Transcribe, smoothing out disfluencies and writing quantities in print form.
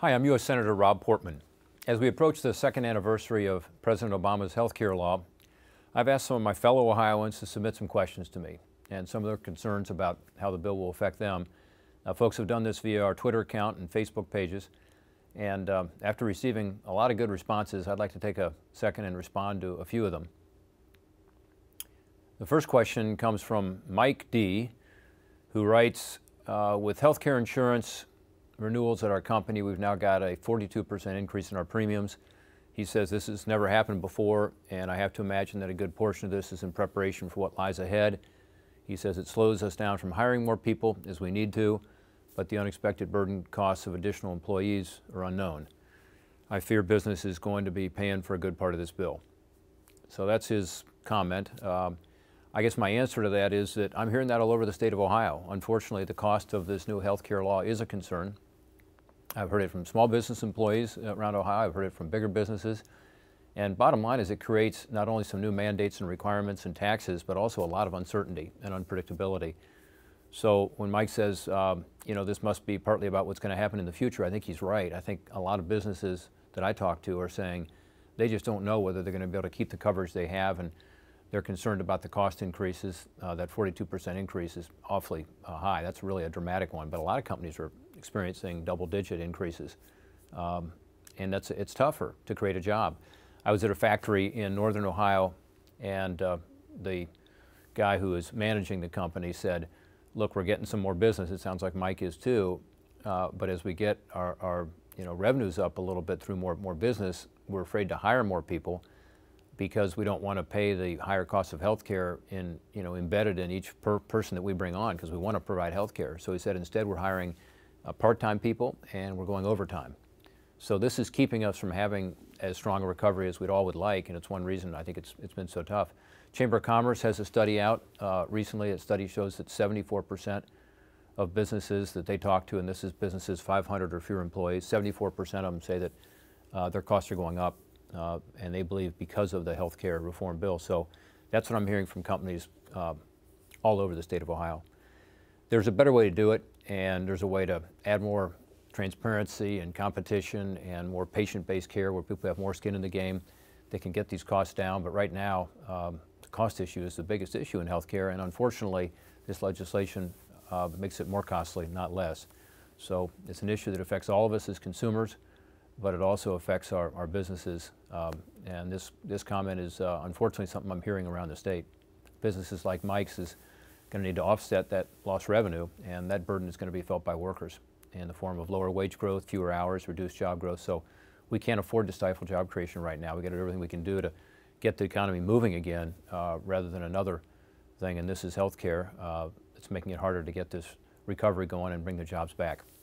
Hi, I'm U.S. Senator Rob Portman. As we approach the second anniversary of President Obama's health care law, I've asked some of my fellow Ohioans to submit some questions to me and some of their concerns about how the bill will affect them. Folks have done this via our Twitter account and Facebook pages, and after receiving a lot of good responses, I'd like to take a second and respond to a few of them. The first question comes from Mike D., who writes, with health care insurance renewals at our company, we've now got a 42% increase in our premiums. He says this has never happened before, and I have to imagine that a good portion of this is in preparation for what lies ahead. He says it slows us down from hiring more people as we need to, but the unexpected burden costs of additional employees are unknown. I fear business is going to be paying for a good part of this bill. So that's his comment. I guess my answer to that is that I'm hearing that all over the state of Ohio. Unfortunately, the cost of this new health care law is a concern. I've heard it from small business employees around Ohio. I've heard it from bigger businesses. And bottom line is it creates not only some new mandates and requirements and taxes, but also a lot of uncertainty and unpredictability. So when Mike says, this must be partly about what's going to happen in the future, I think he's right. I think a lot of businesses that I talk to are saying they just don't know whether they're going to be able to keep the coverage they have, and they're concerned about the cost increases. That 42% increase is awfully high. That's really a dramatic one, but a lot of companies are experiencing double-digit increases. And it's tougher to create a job. I was at a factory in northern Ohio, and the guy who is managing the company said, look, we're getting some more business. It sounds like Mike is too, but as we get our revenues up a little bit through more business, we're afraid to hire more people because we don't want to pay the higher cost of health care embedded in each person that we bring on, because we want to provide health care. So he said instead we're hiring part-time people and we're going overtime. So this is keeping us from having as strong a recovery as we'd all would like, and it's one reason I think it's been so tough. Chamber of Commerce has a study out recently. A study shows that 74% of businesses that they talk to, and this is businesses 500 or fewer employees, 74% of them say that their costs are going up, and they believe because of the health care reform bill. So that's what I'm hearing from companies all over the state of Ohio. There's a better way to do it, and there's a way to add more transparency and competition and more patient-based care where people have more skin in the game. They can get these costs down, but right now the cost issue is the biggest issue in health care, and unfortunately this legislation makes it more costly, not less. So it's an issue that affects all of us as consumers, but it also affects our businesses. And this comment is unfortunately something I'm hearing around the state. Businesses like Mike's is going to need to offset that lost revenue, and that burden is going to be felt by workers in the form of lower wage growth, fewer hours, reduced job growth. So we can't afford to stifle job creation right now. We've got to do everything we can do to get the economy moving again rather than another thing, and this is health care. It's making it harder to get this recovery going and bring the jobs back.